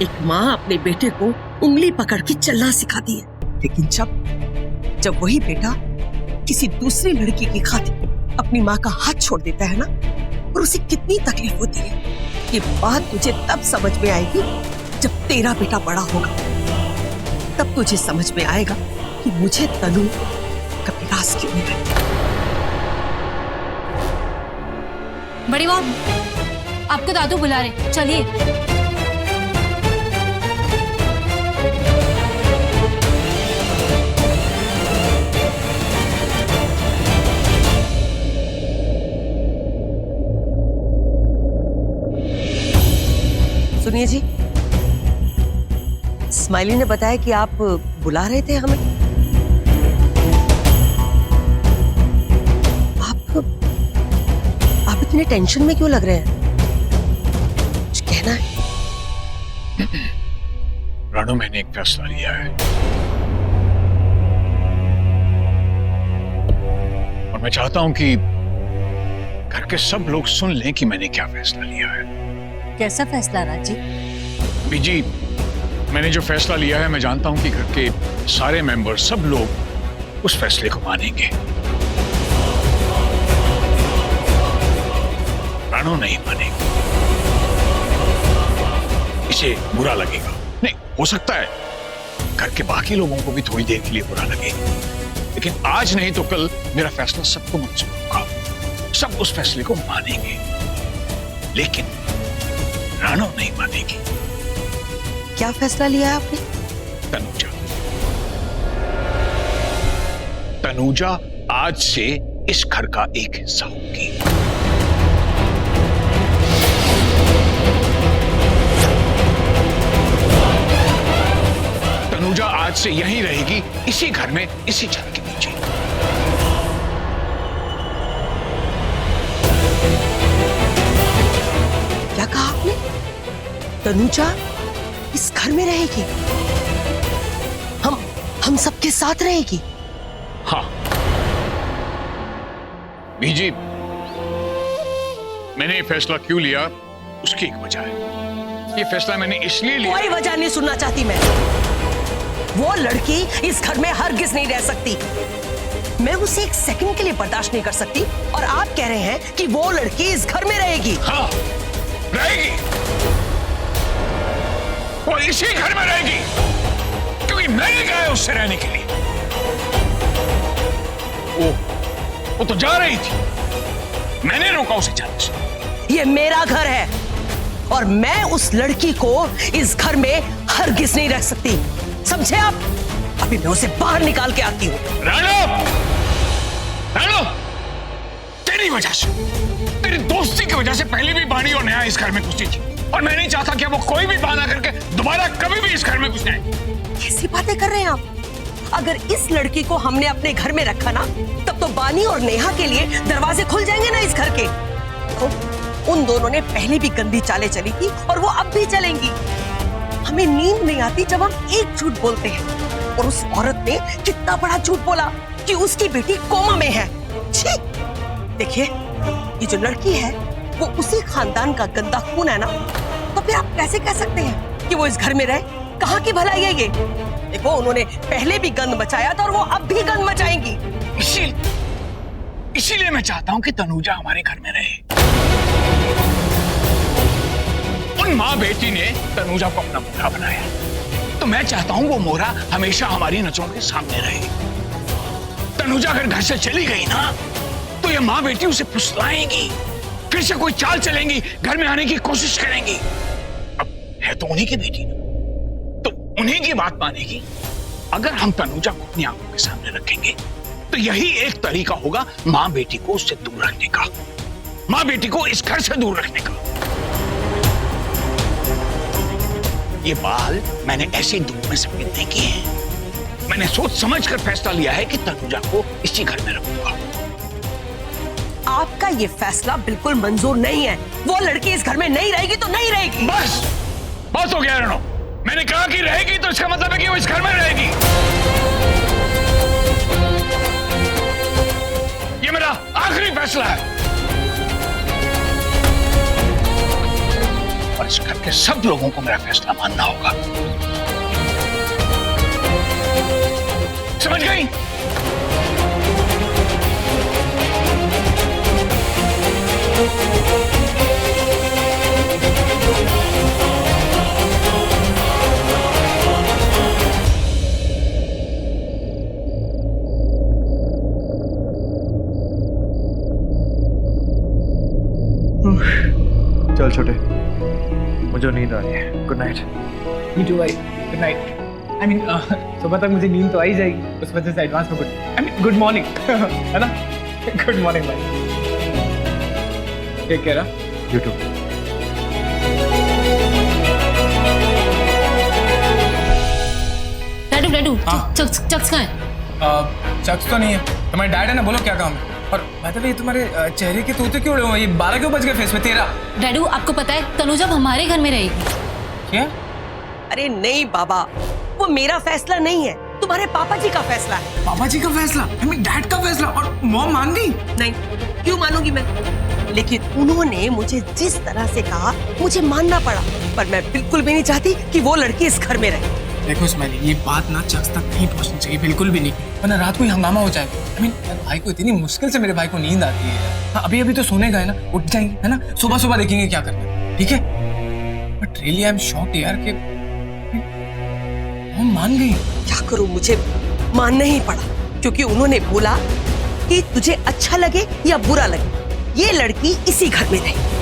एक माँ अपने बेटे को उंगली पकड़ के चलना सिखाती है, लेकिन जब वही बेटा किसी दूसरी लड़की की खातिर अपनी माँ का हाथ छोड़ देता है ना, और उसे कितनी तकलीफ होती है, ये बात तुझे तब समझ में आएगी जब तेरा बेटा बड़ा होगा। तब तुझे समझ में आएगा कि मुझे तनु कभी रास क्यों नहीं रही। बड़ी माँ, आपको दादू बुला रहे, चलिए। सुनिए जी, स्माइली ने बताया कि आप बुला रहे थे हमें। आप इतने टेंशन में क्यों लग रहे हैं? कुछ कहना है? रानू, मैंने एक फैसला लिया है और मैं चाहता हूं कि घर के सब लोग सुन लें कि मैंने क्या फैसला लिया है। कैसा फैसला राजी? बीजी, मैंने जो फैसला लिया है, मैं जानता हूं कि घर के सारे मेंबर, सब लोग उस फैसले को मानेंगे। रानू नहीं मानेगी, इसे बुरा लगेगा। नहीं, हो सकता है घर के बाकी लोगों को भी थोड़ी देर के लिए बुरा लगे, लेकिन आज नहीं तो कल मेरा फैसला सबको मंजूर होगा, सब उस फैसले को मानेंगे, लेकिन रानू नहीं मानेगी। क्या फैसला लिया है आपने? तनुजा आज से इस घर का एक हिस्सा होगी। तनुजा आज से यहीं रहेगी, इसी घर में, इसी छत के नीचे। क्या कहा आपने? तनुजा इस घर में रहेगी? हम सबके साथ रहेगी? हाँ बीजी, मैंने ये फैसला क्यों लिया, उसकी एक वजह है। ये फैसला मैंने इसलिए लिया। कोई वजह नहीं सुनना चाहती मैं। वो लड़की इस घर में हरगिज नहीं रह सकती। मैं उसे एक सेकंड के लिए बर्दाश्त नहीं कर सकती, और आप कह रहे हैं कि वो लड़की इस घर में रहेगी? हाँ, रहेगी। वो इसी घर में रहेगी, क्योंकि मैंने कहा है उससे रहने के लिए। वो तो जा रही थी, मैंने रोका उसे जाने से। ये मेरा घर है और मैं उस लड़की को इस घर में हरगिज नहीं रख सकती, समझे आप? अभी मैं उसे बाहर निकाल के आती हूँ। राणो, तेरी वजह से, तेरी दोस्ती की वजह से पहले भी बानी और नेहा इस घर में घुसी थी, और मैं नहीं चाहता कि वो कोई भी बहाना करके दोबारा कभी भी इस घर में घुस जाए। कैसी बातें कर रहे हैं आप? अगर इस लड़की को हमने अपने घर में रखा ना, तब तो बानी और नेहा के लिए दरवाजे खुल जाएंगे ना इस घर के। तो उन दोनों ने पहले भी गंदी चालें चली थी और वो अब भी चलेंगी। हमें नींद नहीं आती जब हम एक झूठ बोलते हैं, और उस औरत ने कितना बड़ा झूठ बोला कि उसकी बेटी कोमा में है। छी! देखिए, ये जो लड़की है वो उसी खानदान का गंदा खून है ना, तो फिर आप कैसे कह सकते हैं कि वो इस घर में रहे? कहाँ की भलाई है ये? देखो, उन्होंने पहले भी गंद मचाया था और वो अब भी गंद मचाएंगी। इसीलिए मैं चाहता हूं कि तनुजा हमारे घर में रहे। उन माँ बेटी ने तनुजा को अपना मोहरा बनाया, तो मैं चाहता हूं वो मोहरा हमेशा हमारी नजरों के सामने रहे। तनुजा अगर घर से चली गई ना, तो ये माँ बेटी उसे फुसलाएंगी, फिर से कोई चाल चलेंगी, घर में आने की कोशिश करेंगी। अब है तो उन्हीं की बेटी ना, तो उन्हीं की बात मानेगी। अगर हम तनुजा को अपनी आंखों के सामने रखेंगे, तो यही एक तरीका होगा माँ बेटी को उससे दूर रखने का, माँ बेटी को इस घर से दूर रखने का। ये बाल मैंने ऐसे धूप में सफेद नहीं किए हैं। मैंने सोच समझ कर फैसला लिया है कि तनुजा को इसी घर में रखूंगा। आपका ये फैसला बिल्कुल मंजूर नहीं है। वो लड़की इस घर में नहीं रहेगी तो नहीं रहेगी। बस हो गया रणो। मैंने कहा कि रहेगी तो इसका मतलब है कि वो इस घर में रहेगी। ये मेरा आखिरी फैसला है। और इस घर के सब लोगों को मेरा फैसला मानना होगा। समझ गई? चल छोटे, मुझे नींद आ रही है। Good night. मी टू भाई, गुड नाइट। आई मीन सुबह तक मुझे नींद तो आ ही जाएगी, उस वजह से एडवांस में गुड मॉर्निंग है ना? गुड मॉर्निंग भाई। Take care. You too. डैडू हाँ। चक्स कहाँ है? चक्स तो नहीं है। तुम्हारे डैड है ना, बोलो क्या काम है। और मतलब ये तुम्हारे चेहरे के तोते क्यों उड़े हुए हैं? ये 12 क्यों बज गए फेस में? 13। डैडू आपको पता है तनुजा अब हमारे घर में रहेगी। क्या? अरे नहीं बाबा, वो मेरा फैसला नहीं है, तुम्हारे पापा जी का फैसला है। पापा जी का फैसला? आई मीन डैड का फैसला? और मॉम मान गई? नहीं, क्यों मानूंगी मैं? लेकिन उन्होंने मुझे जिस तरह से कहा मुझे मानना पड़ा, पर मैं बिल्कुल भी नहीं चाहती कि वो लड़की इस घर में रहे। देखो स्माइली, ये बात ना चक्स तक नहीं पहुंचनी चाहिए, बिल्कुल भी नहीं, वरना रात को ही हंगामा हो जाएगा। आई मीन भाई को इतनी मुश्किल से मेरे भाई को नींद आती है। हाँ, अभी तो सोने गए ना, उठ जाएंगे है ना, सुबह सुबह देखेंगे क्या करना है, ठीक है? But really I am shocked यार कि हम मान गई। क्या करूं, मुझे मानना ही पड़ा, क्योंकि उन्होंने बोला कि तुझे अच्छा लगे या बुरा लगे, ये लड़की इसी घर में रहे।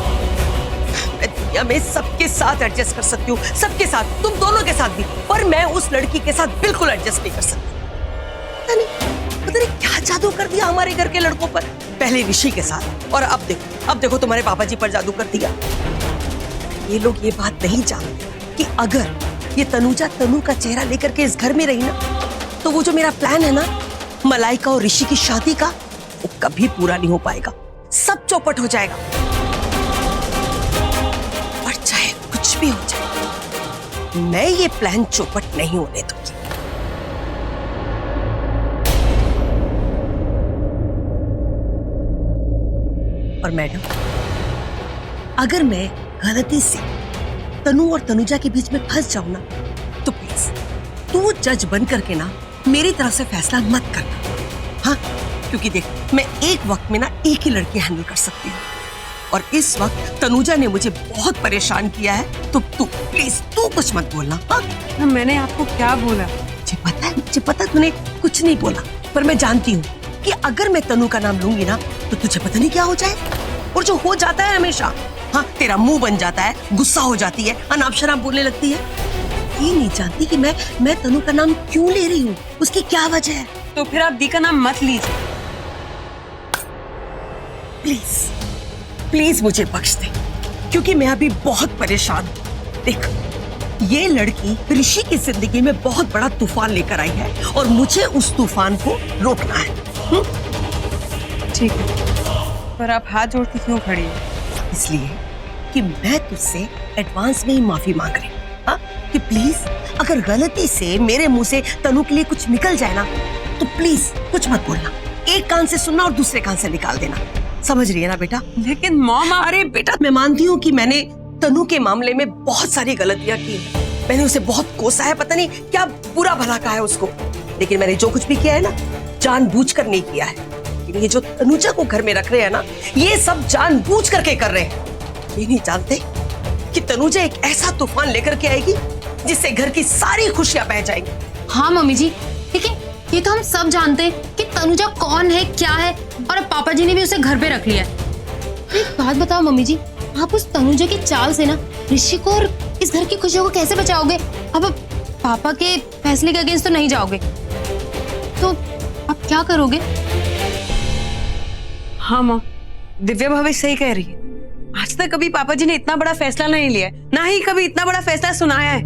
मैं दुनिया में सबके साथ एडजस्ट कर सकती हूँ, सबके साथ, तुम दोनों के साथ भी, पर मैं उस लड़की के साथ बिल्कुल एडजस्ट नहीं कर सकती। पता नहीं क्या जादू कर दिया हमारे घर के लड़कों पर। पहले ऋषि के साथ, और अब देखो तुम्हारे पापा जी पर जादू कर दिया। ये लोग ये बात नहीं जानते कि अगर ये तनुजा तनु का चेहरा लेकर के इस घर में रही ना, तो वो जो मेरा प्लान है ना मलाइका और ऋषि की शादी का, वो कभी पूरा नहीं हो पाएगा, सब चौपट हो जाएगा। और चाहे कुछ भी हो जाए, मैं ये प्लान चौपट नहीं होने दूंगी। और मैडम, अगर मैं गलती से तनु और तनुजा के बीच में फंस जाऊं ना, तो प्लीज तू जज बन करके ना मेरी तरफ से फैसला मत करना। हाँ, क्योंकि देख, मैं एक वक्त में ना एक ही लड़की हैंडल कर सकती हूँ, और इस वक्त तनुजा ने मुझे बहुत परेशान किया है, तो तू प्लीज तू कुछ मत बोलना। हाँ, मैंने आपको क्या बोला? मुझे पता तूने कुछ नहीं बोला, पर मैं जानती हूँ कि अगर मैं तनु का नाम लूंगी ना, तो तुझे पता नहीं क्या हो जाए, और जो हो जाता है हमेशा। हाँ, तेरा मुंह बन जाता है, गुस्सा हो जाती है, अनाप शनाप बोलने लगती है। ये नहीं जानती कि मैं तनु का नाम क्यों ले रही हूँ, उसकी क्या वजह है। तो फिर आप दी का नाम मत लीजिए। प्लीज प्लीज मुझे बख्श दे, क्योंकि मैं अभी बहुत परेशान हूँ। देख, ये लड़की ऋषि की जिंदगी में बहुत बड़ा तूफान लेकर आई है, और मुझे उस तूफान को रोकना है। ठीक है, पर आप हाथ जोड़ के क्यों खड़ी हैं? इसलिए कि मैं तुझसे एडवांस में ही माफी मांग रही हूँ। हाँ, कि प्लीज अगर गलती से मेरे मुंह से तनु के लिए कुछ निकल जाए ना, तो प्लीज कुछ मत बोलना, एक कान से सुनना और दूसरे कान से निकाल देना। समझ रही है ना बेटा? लेकिन मॉम, अरे बेटा, मैं मानती हूँ कि मैंने तनु के मामले में बहुत सारी गलतियां की, मैंने उसे बहुत कोसा है, पता नहीं क्या बुरा भला कहा है उसको, लेकिन मैंने जो कुछ भी किया है ना, जानबूझकर नहीं किया है। ये जो तनुजा को घर में रख रहे हैं ना, ये सब जानबूझ करके कर रहे हैं। ये नहीं जानते कि तनुजा एक ऐसा तूफान लेकर के आएगी जिससे घर की सारी खुशियां बह जाएंगी। हाँ मम्मी जी, ठीक है, ये तो हम सब जानते हैं कि तनुजा कौन है, क्या है, और अब पापा जी ने भी उसे घर पे रख लिया है। एक बात बताओ मम्मी जी, आप उस तनुजा की चाल से ना ऋषि को और इस घर की खुशियों को कैसे बचाओगे? अब पापा के फैसले के अगेंस्ट तो नहीं जाओगे, तो आप क्या करोगे? हाँ मॉम, दिव्या भाभी सही कह रही है। आज तक कभी पापा जी ने इतना बड़ा फैसला नहीं लिया है, ना ही कभी इतना बड़ा फैसला सुनाया है।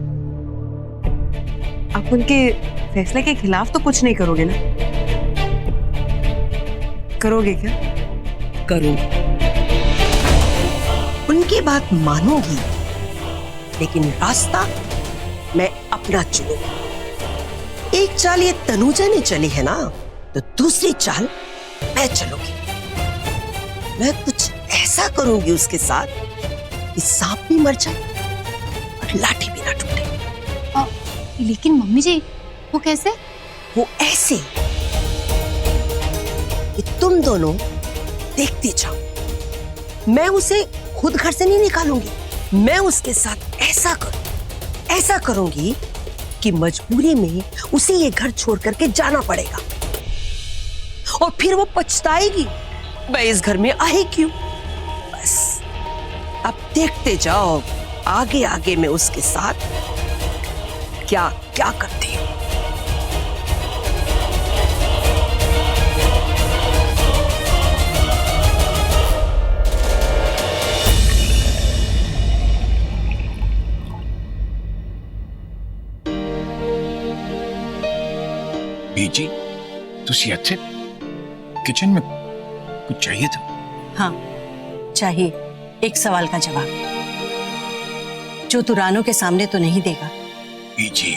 आप उनके फैसले के खिलाफ तो कुछ नहीं करोगे ना? करोगे क्या? करूंगी, उनकी बात मानूंगी, लेकिन रास्ता मैं अपना चुनूंगी। एक चाल ये तनुजा ने चली है ना, तो दूसरी चाल मैं चलूंगी। मैं कुछ ऐसा करूंगी उसके साथ कि सांप भी मर जाए लेकिन मम्मी जी वो कैसे? वो ऐसे कि तुम दोनों देखते जाओ। मैं उसे खुद घर से नहीं निकालूंगी, मैं उसके साथ ऐसा करूंगी कि मजबूरी में उसे ये घर छोड़ करके जाना पड़ेगा और फिर वो पछताएगी मैं इस घर में आई क्यों। बस अब देखते जाओ आगे आगे मैं उसके साथ क्या क्या करती हूँ। बीजी तुसी अच्छे किचन में कुछ चाहिए था? हाँ चाहिए, एक सवाल का जवाब जो तू रानू के सामने तो नहीं देगा। बीजी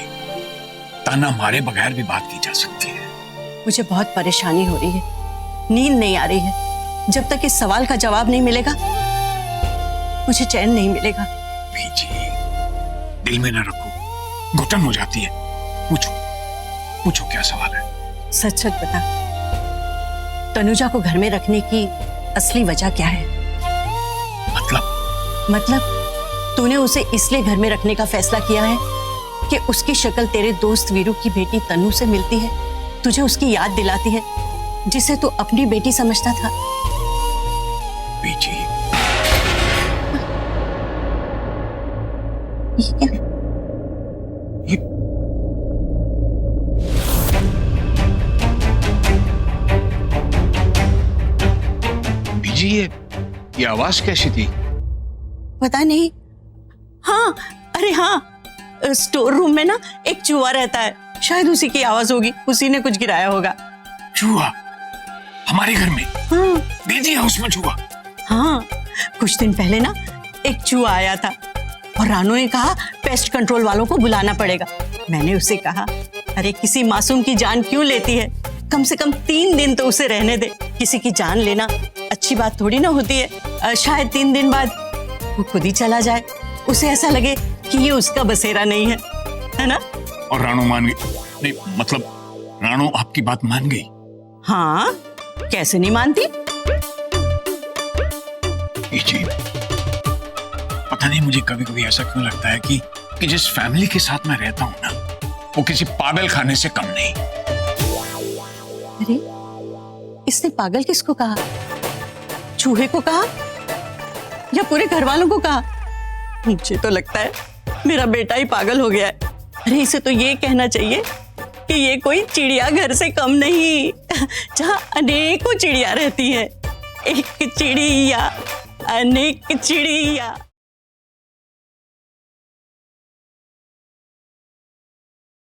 ताना मारे बगैर भी बात की जा सकती है। मुझे बहुत परेशानी हो रही है, नींद नहीं आ रही है। जब तक इस सवाल का जवाब नहीं मिलेगा मुझे चैन नहीं मिलेगा। बीजी दिल में न रखो, घुटन हो जाती है। पूछो क्या सवाल है? सच सच बता, तनुजा को घर में रखने की असली वजह क्या है? मतलब तूने उसे इसलिए घर में रखने का फैसला किया है कि उसकी शक्ल तेरे दोस्त वीरू की बेटी तनु से मिलती है, तुझे उसकी याद दिलाती है जिसे तू अपनी बेटी समझता था। बीजी बीजी ये आवाज कैसी थी? पता नहीं। हाँ अरे हाँ, स्टोर रूम में ना एक चूहा रहता है, शायद उसी की आवाज होगी, उसी ने कुछ गिराया होगा। चूहा हमारे घर में? हाँ बीजी हाउस में चूहा? हाँ, कुछ दिन पहले ना एक चूहा आया था और रानू ने कहा पेस्ट कंट्रोल वालों को बुलाना पड़ेगा। मैंने उसे कहा अरे किसी मासूम की जान क्यों लेती है, कम से कम 3 दिन तो उसे रहने दे। किसी की जान लेना अच्छी बात थोड़ी ना होती है। शायद 3 दिन बाद वो खुद ही चला जाए, उसे ऐसा लगे कि ये उसका बसेरा नहीं है ना? और रानू मान गई? नहीं मतलब रानू आपकी बात मान गई? हाँ, कैसे नहीं मानती? जी पता नहीं मुझे कभी कभी ऐसा क्यों लगता है कि जिस फैमिली के साथ मैं रहता हूं ना वो किसी पागल खाने से कम नहीं। अरे इसने पागल किसको कहा? चूहे को कहा या पूरे घर वालों को कहा? मुझे तो लगता है मेरा बेटा ही पागल हो गया है। अरे इसे तो ये कहना चाहिए कि ये कोई चिड़िया घर से कम नहीं, जहां अनेकों चिड़िया रहती है। एक चिड़िया अनेक चिड़िया।